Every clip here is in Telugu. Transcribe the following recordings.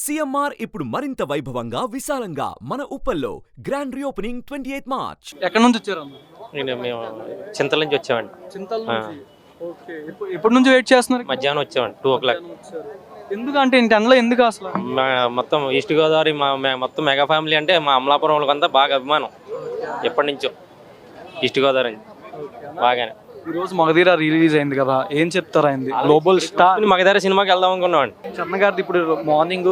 సీఎంఆర్ ఇప్పుడు మరింత వైభవంగా విశాలంగా మన ఉప్పల్లో గ్రాండ్ రీఓపెనింగ్ 28 మార్చ్. ఎక్కడి నుంచి వచ్చారు అన్న? మేము చింతల నుంచి వచ్చామండి. చింతల నుంచి. ఓకే. ఎప్పటి నుంచి వెయిట్ చేస్తున్నారు? మధ్యాహ్నం వచ్చామండి 2 o'clock. ఎందుకంటే ఇంటి అందులో ఎందుకు అసలు? మొత్తం ఈస్ట్ గోదావరి మొత్తం మెగా ఫ్యామిలీ అంటే మా అమలాపురం వాళ్ళకంతా బాగా అభిమానం ఎప్పటి నుంచో ఈస్ట్ గోదావరి బాగానే. ఈరోజు మగధీర రిలీజ్ అయింది కదా, ఏం చెప్తారా? అయింది గ్లోబల్ స్టార్ మగధీర సినిమాకి వెళ్దాం అనుకున్నామండి. చరణ్ గారిది ఇప్పుడు మార్నింగ్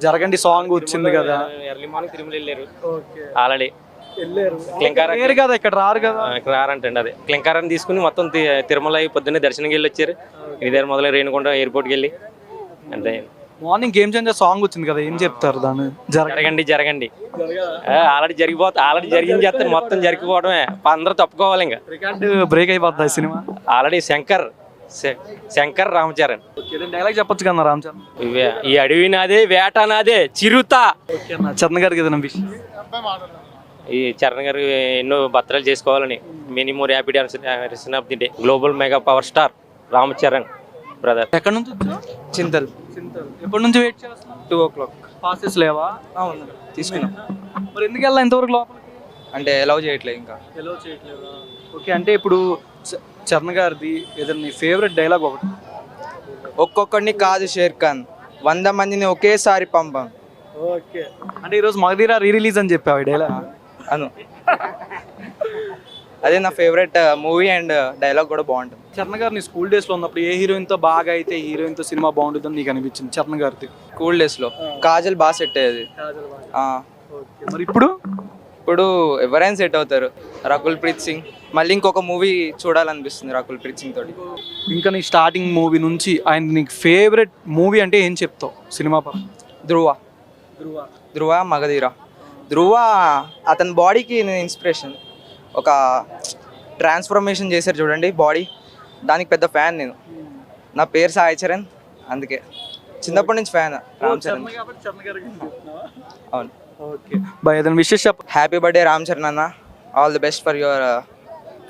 జరగండి సాంగ్ వచ్చింది కదా, ఎర్లీ మార్నింగ్ తిరుమల వెళ్ళారు ఆల్రెడీ. వెళ్ళారు కదా, ఇక్కడ రారు కదా. ఇక్కడ రారంటండి. అదే క్లింకారాన్ని తీసుకుని మొత్తం తిరుమల పొద్దున్నే దర్శనంకి వెళ్ళి వచ్చారు. ఇది దగ్గర మొదలై రేణుకొండ ఎయిర్పోర్ట్కి వెళ్ళి అంతే. మార్నింగ్ గేమ్ చేంజర్ సాంగ్ వచ్చింది కదా, ఏం చెప్తారు దాన్ని? జరగండి ఆల్రెడీ ఆల్రెడీ జరిగింది చేస్తారు, మొత్తం జరిగిపోవడమే. అందరూ తప్పుకోవాలి, ఇంకా రికార్డు బ్రేక్ అయిపోద్ది cinema. Already Shankar Ramcharan dialogue చెప్పొచ్చు కదా రామ్ చరణ్? ఈ అడవి నాదే, వేట నాదే, చిరుత. చరణ్ గారికి ఏదైనా విషయం? ఈ చరణ్ గారు ఎన్నో బర్త్డేలు చేసుకోవాలని, many more happy returns of the day. Global mega power star Ram Charan brother. ఎక్కడి నుంచి చింతల్. ఎప్పటి నుంచి వెయిట్ చేస్తున్నాం? 2 o'clock. పాసెస్ లేవా? అవును, తీసుకున్నాం. మరి ఎందుకు వెళ్ళా ఇంతవరకు లోపలికి? అంటే అలౌ చేయట్లేదు ఇంకా. అలౌ చేయట్లేదా? ఓకే. అంటే ఇప్పుడు చరణ్ గారిది ఏదైనా నీ ఫేవరెట్ డైలాగ్ ఒకటి? ఒక్కొక్కడిని కాదు షేర్ ఖాన్, 100 మందిని ఒకేసారి పంపాం. ఓకే. అంటే ఈరోజు మగధీర రిలీజ్ అని చెప్పావు ఈ డైలాగ్? అను అదే నా ఫేవరెట్ మూవీ అండ్ డైలాగ్ కూడా బాగుంటుంది. చరణ్ గారు నీ స్కూల్ డేస్లో ఉన్నప్పుడు ఏ హీరోయిన్తో బాగా అయితే హీరోయిన్తో సినిమా బాగుంటుందని నీకు అనిపించింది చరణ్ గారిది? స్కూల్ డేస్లో కాజల్ బాగా సెట్ అయ్యేది. మరి ఇప్పుడు ఎవరైనా సెట్ అవుతారు. రకుల్ ప్రీత్ సింగ్, మళ్ళీ ఇంకొక మూవీ చూడాలనిపిస్తుంది రకుల్ ప్రీత్ సింగ్ తోటి. ఇంకా నీ స్టార్టింగ్ మూవీ నుంచి ఆయన నీకు ఫేవరెట్ మూవీ అంటే ఏం చెప్తావు సినిమా పరంగా? ధ్రువ, మగధీర. ధ్రువ అతని బాడీకి నేను ఇన్స్పిరేషన్. ఒక ట్రాన్స్ఫర్మేషన్ చేశారు చూడండి బాడీ, దానికి పెద్ద ఫ్యాన్ నేను. నా పేరు సాయి చరణ్, అందుకే చిన్నప్పటి నుంచి ఫ్యాన్ రామ్ చరణ్. అవును. ఓకే బాయ్, ఏదైనా విషెస్ చెప్పు. హ్యాపీ బర్త్డే రామ్ చరణ్ అన్న, all the best for your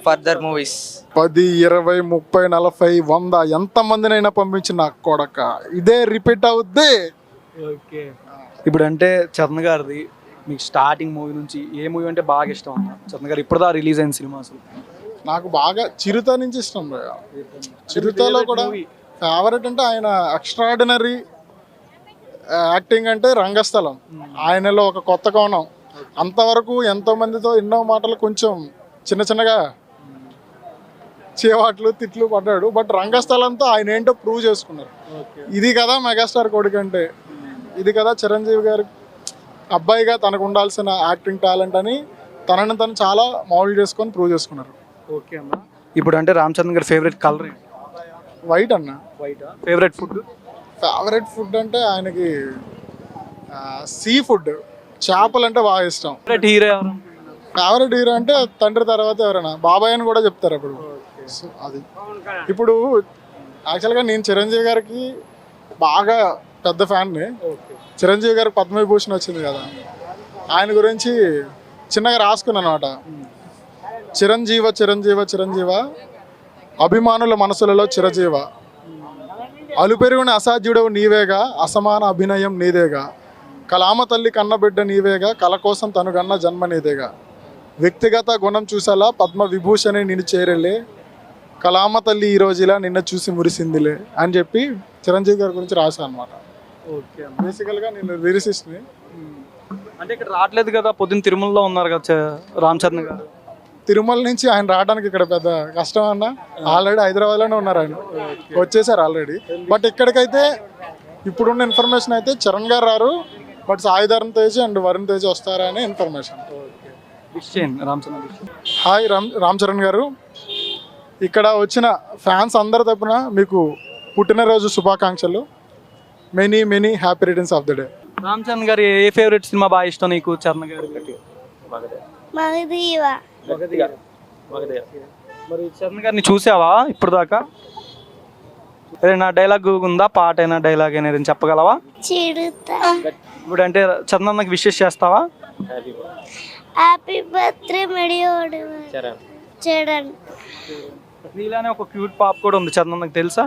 further movies. 10, 20, 30, 40, 100 ఎంతమందినైనా పంపించిన కొడక ఇదే రిపీట్ అవుద్ది. ఓకే. ఇప్పుడు అంటే చరణ్ గారిది మీకు స్టార్టింగ్ మూవీ నుంచి ఏ మూవీ అంటే బాగా ఇష్టం అన్న చరణ్ గారు ఇప్పుడు దా రిలీజ్ అయిన సినిమా? అసలు నాకు బాగా చిరుత నుంచి ఇష్టం. చిరుతలో కూడా ఫేవరెట్ అంటే ఆయన ఎక్స్ట్రాడినరీ యాక్టింగ్ అంటే రంగస్థలం. ఆయనలో ఒక కొత్త కోణం. అంతవరకు ఎంతో మందితో ఎన్నో మాటలు కొంచెం చిన్నగా చేవాట్లు తిట్లు పడ్డాడు, బట్ రంగస్థలంతో ఆయన ఏంటో ప్రూవ్ చేసుకున్నారు. ఇది కదా మెగాస్టార్ కొడుకు అంటే, ఇది కదా చిరంజీవి గారి అబ్బాయిగా తనకు ఉండాల్సిన యాక్టింగ్ టాలెంట్ అని తనని తను చాలా మౌల్డ్ చేసుకొని ప్రూవ్ చేసుకున్నారు. ఓకే అన్న. ఇప్పుడు అంటే రామ్ చరణ్ గారి ఫేవరెట్ కలర్ వైట్ అన్న. వైట్. ఫేవరెట్ ఫుడ్ అంటే ఆయనకి సీ ఫుడ్, చేపలు అంటే బాగా ఇష్టం. ఫేవరెట్ హీరో అంటే తండ్రి తర్వాత ఎవరైనా బాబాయ్ అని కూడా చెప్తారు అప్పుడు. సో అది ఇప్పుడు యాక్చువల్గా నేను చిరంజీవి గారికి బాగా పెద్ద ఫ్యాన్ని. చిరంజీవి గారికి పద్మవిభూషణ్ వచ్చింది కదా, ఆయన గురించి చిన్నగా రాసుకున్నాను అనమాట. చిరంజీవ అభిమానుల మనసులలో చిరజీవ, అలుపెరుగుని అసాధ్యుడవు నీవేగా, అసమాన అభినయం నీదేగా, కలామ తల్లి కన్నబిడ్డ నీవేగా, కల కోసం తనుగన్న జన్మ నీదేగా, వ్యక్తిగత గుణం చూసేలా పద్మ విభూషణి నిన్ను చేరలే, కలామ తల్లి ఈ రోజులా నిన్న చూసి మురిసిందిలే అని చెప్పి చిరంజీవి గారి గురించి రాశాను అనమాట. ఓకే. బేసికల్గా నేను లిరిసిస్ట్ని. అంటే ఇక్కడ రావట్లేదు కదా, పొద్దున్న తిరుమలలో ఉన్నారు కదా రామ్ చరణ్ గారు. తిరుమల నుంచి ఆయన రావడానికి ఇక్కడ పెద్ద కష్టం అన్న. ఆల్రెడీ హైదరాబాద్లోనే ఉన్నారు ఆయన, వచ్చేసారు ఆల్రెడీ. బట్ ఇక్కడికైతే ఇప్పుడున్న ఇన్ఫర్మేషన్ అయితే చరణ్ గారు రారు, బట్ సాయి ధరమ్ తేజ్ అండ్ వరుణ్ తేజ్ వస్తారనే ఇన్ఫర్మేషన్. హాయ్ రామ్ చరణ్ గారు, ఇక్కడ వచ్చిన ఫ్యాన్స్ అందరి తరపున మీకు పుట్టినరోజు శుభాకాంక్షలు. Many happy returns of the day. Ram Charan garu ఏ ఫేవరెట్ సినిమా బాగా ఇష్టం నీకు చరణ్ గారు? మరి చరణ్ గారిని చూసావా ఇప్పుడు దాకా? ఏదైనా డైలాగ్ ఉందా, పాట అయినా డైలాగ్ అయినా ఏదైనా చెప్పగలవా? ఇప్పుడు అంటే చరణ్ అన్నకి విషెస్ చేస్తావా? Happy birthday Charan. నీలానే ఒక క్యూట్ పాప కూడా ఉంది చరణ్ అన్నకి, తెలుసా?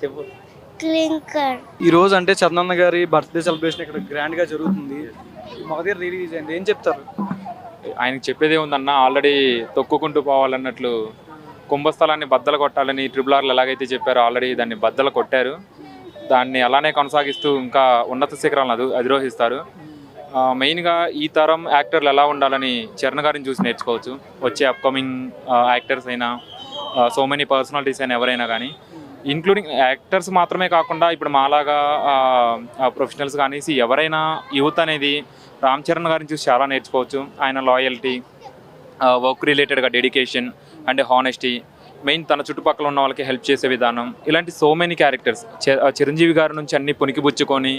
చెప్పు. క్లింకర్ ఈ రోజు అంటే చందన్న గారి బర్త్డే సెలబ్రేషన్ ఇక్కడ గ్రాండ్గా జరుగుతుంది. మగధీర రిలీజ్ అయింది, ఏం చెప్తారు? ఆయనకి చెప్పేదే ఉందన్న, ఆల్రెడీ తొక్కుకుంటూ పోవాలన్నట్లు కుంభస్థలాన్ని బద్దలు కొట్టాలని RRRలు ఎలాగైతే చెప్పారో ఆల్రెడీ దాన్ని బద్దలు కొట్టారు. దాన్ని అలానే కొనసాగిస్తూ ఇంకా ఉన్నత శిఖరాలను అధిరోహిస్తారు. మెయిన్గా ఈ తరం యాక్టర్లు ఎలా ఉండాలని చరణ్ గారిని చూసి నేర్చుకోవచ్చు. వచ్చే అప్కమింగ్ యాక్టర్స్ అయినా సో మెనీ పర్సనాలిటీస్ అయినా ఎవరైనా కానీ, ఇంక్లూడింగ్ యాక్టర్స్ మాత్రమే కాకుండా ఇప్పుడు మాలాగా ప్రొఫెషనల్స్ కానీ ఎవరైనా యూత్ అనేది రామ్ చరణ్ గారిని చూసి చాలా నేర్చుకోవచ్చు. ఆయన లాయల్టీ, వర్క్ రిలేటెడ్గా డెడికేషన్ అండ్ హానెస్టీ, మెయిన్ తన చుట్టుపక్కల ఉన్న వాళ్ళకి హెల్ప్ చేసే విధానం, ఇలాంటి సో మెనీ క్యారెక్టర్స్ చిరంజీవి గారి నుంచి అన్ని పుణికిపుచ్చుకొని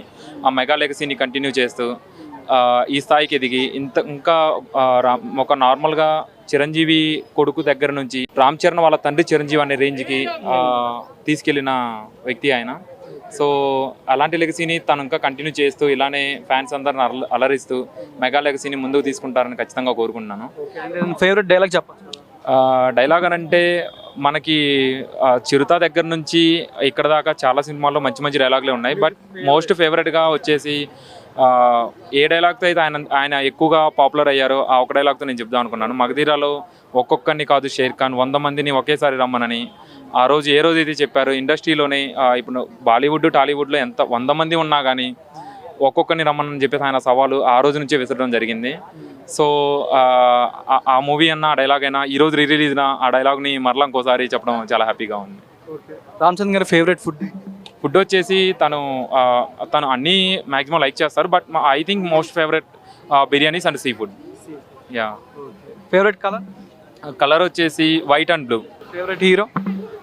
ఆ మెగా లెగసీని కంటిన్యూ చేస్తూ ఈ స్థాయికి ఎదిగి ఇంకా ఒక నార్మల్గా చిరంజీవి కొడుకు దగ్గర నుంచి రామ్ చరణ్ వాళ్ళ తండ్రి చిరంజీవి అనే రేంజ్కి తీసుకెళ్ళిన వ్యక్తి ఆయన. సో అలాంటి లెగసీని తను ఇంకా కంటిన్యూ చేస్తూ ఇలానే ఫ్యాన్స్ అందరిని అలరిస్తూ మెగా లెగసీని ముందుకు తీసుకుంటారని ఖచ్చితంగా కోరుకుంటున్నాను. ఫేవరెట్ డైలాగ్ చెప్పండి. డైలాగ్ అని అంటే మనకి చిరుత దగ్గర నుంచి ఇక్కడ దాకా చాలా సినిమాల్లో మంచి మంచి డైలాగులే ఉన్నాయి. బట్ మోస్ట్ ఫేవరెట్గా వచ్చేసి ఏ డైలాగ్తో అయితే ఆయన ఎక్కువగా పాపులర్ అయ్యారో ఆ ఒక డైలాగ్తో నేను చెప్దాం అనుకున్నాను. మగధీరాలో ఒక్కొక్కరిని కాదు షేర్ ఖాన్ 100 మందిని ఒకేసారి రమ్మనని ఆ రోజు ఏ రోజు అయితే చెప్పారో, ఇండస్ట్రీలోనే ఇప్పుడు బాలీవుడ్ టాలీవుడ్లో ఎంత 100 మంది ఉన్నా కానీ ఒక్కొక్కరిని రమ్మని చెప్పేసి ఆయన సవాలు ఆ రోజు నుంచే విసరడం జరిగింది. సో ఆ మూవీ అన్న ఆ డైలాగ్ అయినా ఈరోజు రిలీజ్న ఆ డైలాగ్ని మరలా ఇంకోసారి చెప్పడం చాలా హ్యాపీగా ఉంది. రామ్ చరణ్ గారి ఫేవరెట్ ఫుడ్ వచ్చేసి తను అన్నీ మ్యాక్సిమం లైక్ చేస్తారు. But I think most favourite biryanis and sea food. Yeah. Favourite colour వచ్చేసి white and blue. Favourite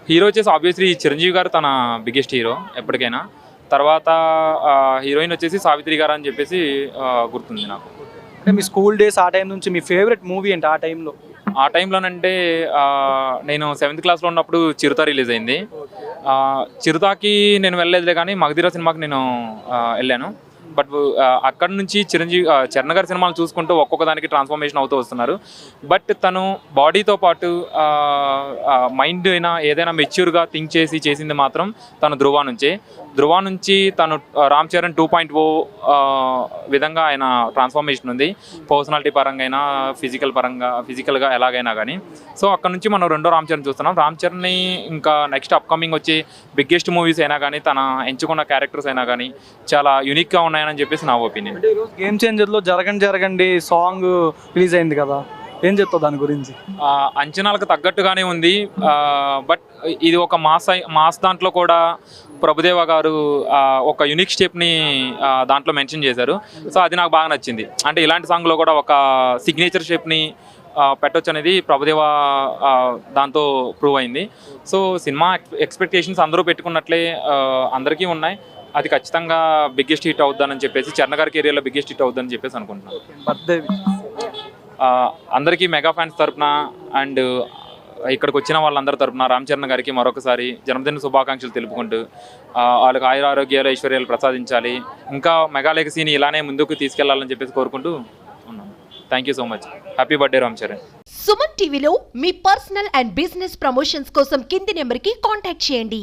hero వచ్చేసి ఆబ్వియస్లీ చిరంజీవి గారు తన బిగ్గెస్ట్ హీరో ఎప్పటికైనా. తర్వాత హీరోయిన్ వచ్చేసి సావిత్రి గారు అని చెప్పేసి గుర్తుంది నాకు. అంటే మీ స్కూల్ డేస్ ఆ టైం నుంచి మీ ఫేవరెట్ మూవీ ఏంటి ఆ టైంలో? ఆ టైంలోనంటే నేను 7th క్లాస్లో ఉన్నప్పుడు చిరుత రిలీజ్ అయింది. చిరుతకి నేను వెళ్ళలేదులే కానీ మగధీర సినిమాకి నేను వెళ్ళాను. బట్ అక్కడ నుంచి చరణ్ గారి సినిమాలు చూసుకుంటూ ఒక్కొక్క దానికి ట్రాన్స్ఫర్మేషన్ అవుతూ వస్తున్నారు. బట్ తను బాడీతో పాటు మైండ్ అయినా ఏదైనా మెచ్యూర్గా థింక్ చేసింది మాత్రం తను ధృవ నుంచి తను రామ్ చరణ్ 2.0 విధంగా ఆయన ట్రాన్స్ఫర్మేషన్ ఉంది. పర్సనాలిటీ పరంగా అయినా ఫిజికల్గా ఎలాగైనా కానీ. సో అక్కడ నుంచి మనం రెండో రామ్ చరణ్ చూస్తున్నాం. రామ్ చరణ్ని ఇంకా నెక్స్ట్ అప్కమింగ్ వచ్చే బిగ్గెస్ట్ మూవీస్ అయినా కానీ తన ఎంచుకున్న క్యారెక్టర్స్ అయినా కానీ చాలా యూనిక్గా ఉన్నాయని చెప్పేసి నా ఒపీనియన్. అంటే ఈరోజు గేమ్ చేంజర్లో జరగండి సాంగ్ రిలీజ్ అయింది కదా, ఏం చెప్తావు దాని గురించి? అంచనాలకు తగ్గట్టుగానే ఉంది. బట్ ఇది ఒక మాస్ దాంట్లో కూడా ప్రభుదేవ గారు ఒక యునిక్ స్టెప్ని దాంట్లో మెన్షన్ చేశారు. సో అది నాకు బాగా నచ్చింది. అంటే ఇలాంటి సాంగ్లో కూడా ఒక సిగ్నేచర్ స్టెప్ని పెట్టొచ్చు అనేది ప్రభుదేవ దాంతో ప్రూవ్ అయింది. సో సినిమా ఎక్స్పెక్టేషన్స్ అందరూ పెట్టుకున్నట్లే అందరికీ ఉన్నాయి. అది ఖచ్చితంగా బిగ్గెస్ట్ హిట్ అవుద్దని చెప్పేసి, చరణ్ గారి కెరియర్లో బిగ్గెస్ట్ హిట్ అవుద్దని చెప్పేసి అనుకుంటున్నాను. బర్త్డే అందరికీ మెగా ఫ్యాన్స్ తరపున అండ్ ఇక్కడికి వచ్చిన వాళ్ళందరి తరపున రామ్ చరణ్ గారికి మరొకసారి జన్మదిన శుభాకాంక్షలు తెలుపుకుంటూ వాళ్ళకి ఆయురారోగ్యాలు ఐశ్వర్యాలు ప్రసాదించాలి, ఇంకా మెగా లెగసీని ఇలానే ముందుకు తీసుకెళ్లాలని చెప్పేసి కోరుకుంటూ ఉన్నాను. Thank you so much. Happy birthday Ram Charan. Suman టీవీలో మీ పర్సనల్ అండ్ బిజినెస్ ప్రమోషన్స్ కోసం కింది నెంబర్కి కాంటాక్ట్ చేయండి.